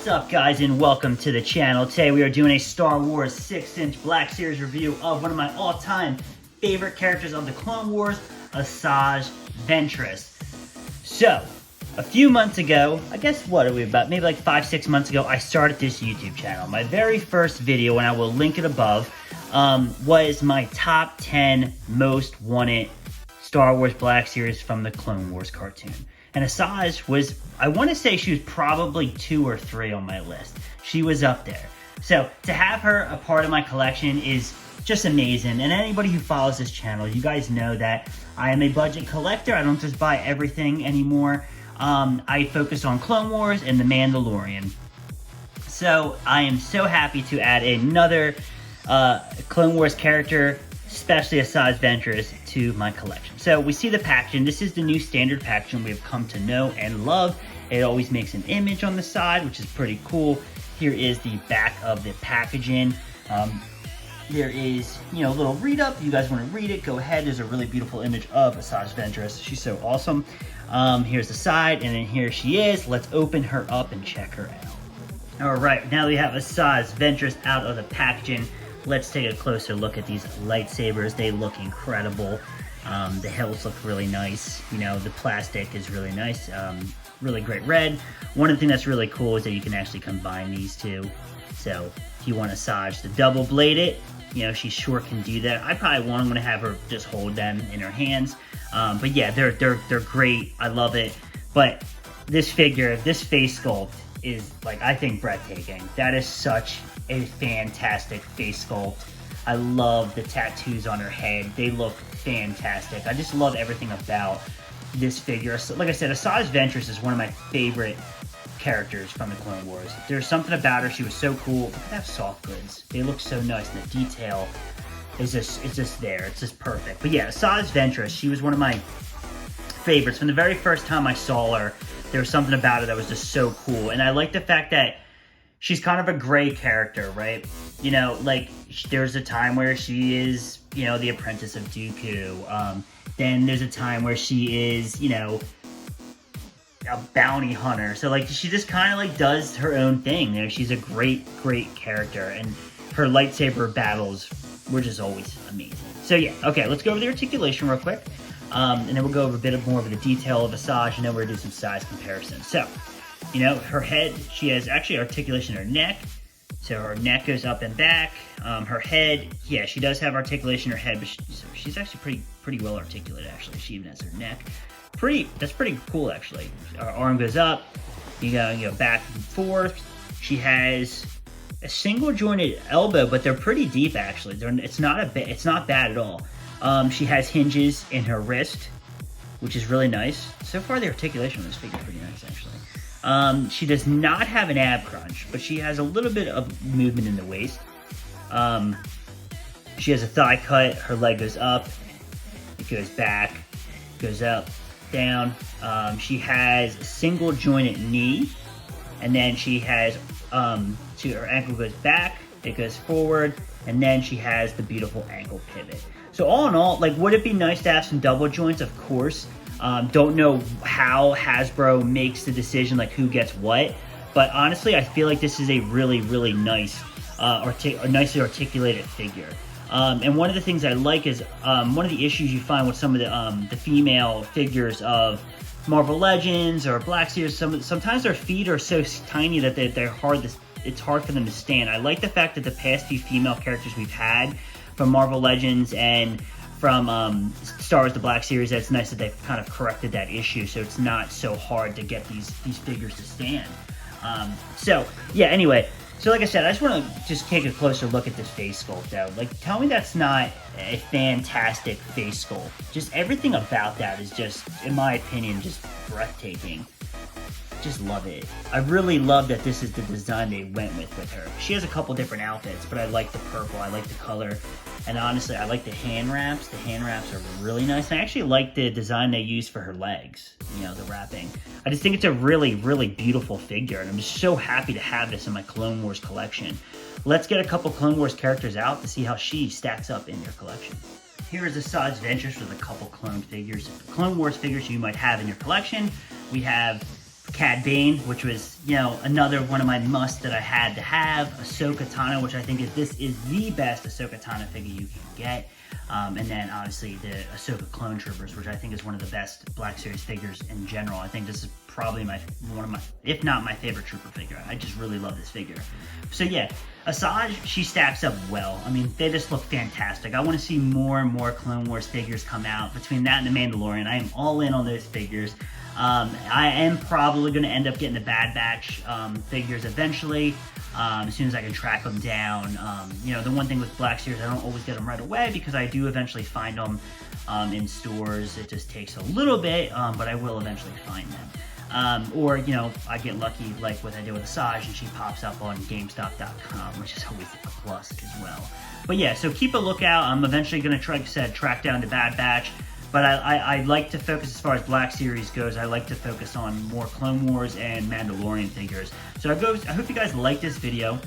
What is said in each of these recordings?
What's up, guys, and welcome to the channel. Today we are doing a Star Wars 6-inch Black Series review of one of my all-time favorite characters of the Clone Wars, Asajj Ventress. So, a few months ago, I guess what are we about, maybe like 5-6 months ago, I started this YouTube channel. My very first video, and I will link it above, was my top 10 most wanted Star Wars Black Series from the Clone Wars cartoon. And Asajj was, I want to say she was probably 2 or 3 on my list. She was up there. So to have her a part of my collection is just amazing. And anybody who follows this channel, you guys know that I am a budget collector. I don't just buy everything anymore. I focus on Clone Wars and The Mandalorian. So I am so happy to add another Clone Wars character, especially Asajj Ventress, to my collection. So we see the packaging. This is the new standard packaging we have come to know and love. It always makes an image on the side, which is pretty cool. Here is the back of the packaging. There is, a little read up. If you guys want to read it, go ahead. There's a really beautiful image of Asajj Ventress. She's so awesome. Here's the side, and then here she is. Let's open her up and check her out. All right, now we have Asajj Ventress out of the packaging. Let's take a closer look at these lightsabers. They look incredible. The hilts look really nice. The plastic is really nice. Really great red. One of the things that's really cool is that you can actually combine these two. So if you want Asajj to double blade it, she sure can do that. I probably want to have her just hold them in her hands. But yeah, they're great. I love it. But this figure, this face sculpt is, I think, breathtaking. That is such a fantastic face sculpt. I love the tattoos on her head. They look fantastic. I just love everything about this figure. So, like I said, Asajj Ventress is one of my favorite characters from the Clone Wars. There's something about her. She was so cool. Look at that soft goods. They look so nice. And the detail is just there. It's just perfect. But yeah, Asajj Ventress, she was one of my favorites. From the very first time I saw her, there was something about her that was just so cool. And I like the fact that she's kind of a gray character, right? There's a time where she is, the apprentice of Dooku. Then there's a time where she is, a bounty hunter. So, she just kind of, does her own thing. She's a great, great character. And her lightsaber battles were just always amazing. So, yeah. Okay, let's go over the articulation real quick. And then we'll go over a bit more of the detail of Asajj, and then we're going to do some size comparisons. So, her head, she has actually articulation in her neck. So her neck goes up and back. Her head, yeah, she does have articulation in her head, but she's actually pretty well articulated, actually. She even has her neck. That's pretty cool, actually. Her arm goes up, you go back and forth. She has a single jointed elbow, but they're pretty deep, actually. It's not bad at all. She has hinges in her wrist, which is really nice. So far, the articulation on this figure is pretty nice, actually. She does not have an ab crunch, but she has a little bit of movement in the waist. She has a thigh cut. Her leg goes up. It goes back. Goes up, down. She has a single jointed knee. And then she has, her ankle goes back. It goes forward. And then she has the beautiful ankle pivot. So all in all, would it be nice to have some double joints? Of course. Don't know how Hasbro makes the decision, who gets what. But honestly, I feel like this is a really, really nice, nicely articulated figure. And one of the things I like is, one of the issues you find with some of the female figures of Marvel Legends or Black Series, sometimes their feet are so tiny that they're hard. It's hard for them to stand. I like the fact that the past few female characters we've had from Marvel Legends and from Star Wars The Black Series, it's nice that they've kind of corrected that issue, so it's not so hard to get these figures to stand. So yeah, anyway, so like I said, I just want to take a closer look at this face sculpt though. Tell me that's not a fantastic face sculpt. Just everything about that is just, in my opinion, just breathtaking. Just love it. I really love that this is the design they went with her. She has a couple different outfits, but I like the purple, I like the color, and honestly, I like the hand wraps. The hand wraps are really nice. I actually like the design they used for her legs, the wrapping. I just think it's a really, really beautiful figure, and I'm just so happy to have this in my Clone Wars collection. Let's get a couple Clone Wars characters out to see how she stacks up in your collection. Here is Asajj Ventress with a couple Clone Wars figures you might have in your collection. We have Cad Bane, which was, you know, another one of my musts that I had to have. Ahsoka Tano, which I think this is the best Ahsoka Tano figure you can get. And then obviously the Ahsoka Clone Troopers, which I think is one of the best Black Series figures in general. I think this is probably one of my, if not my favorite Trooper figure. I just really love this figure. So yeah, Asajj, she stacks up well. I mean, they just look fantastic. I want to see more and more Clone Wars figures come out. Between that and the Mandalorian, I am all in on those figures. I am probably going to end up getting the Bad Batch figures eventually, as soon as I can track them down. You know, the one thing with Black Series, I don't always get them right away because I do eventually find them in stores. It just takes a little bit, but I will eventually find them. Or, you know, I get lucky like what I did with Asajj and she pops up on GameStop.com, which is always a plus as well. But yeah, so keep a lookout. I'm eventually going to try, like I said, track down the Bad Batch. But I like to focus, as far as Black Series goes, I like to focus on more Clone Wars and Mandalorian figures. So I hope you guys like this video.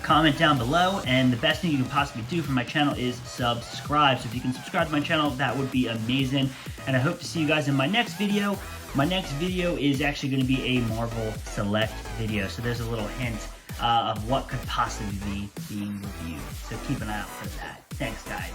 Comment down below, and the best thing you can possibly do for my channel is subscribe. So if you can subscribe to my channel, that would be amazing. And I hope to see you guys in my next video. My next video is actually going to be a Marvel Select video. So there's a little hint of what could possibly be being reviewed. So keep an eye out for that. Thanks, guys.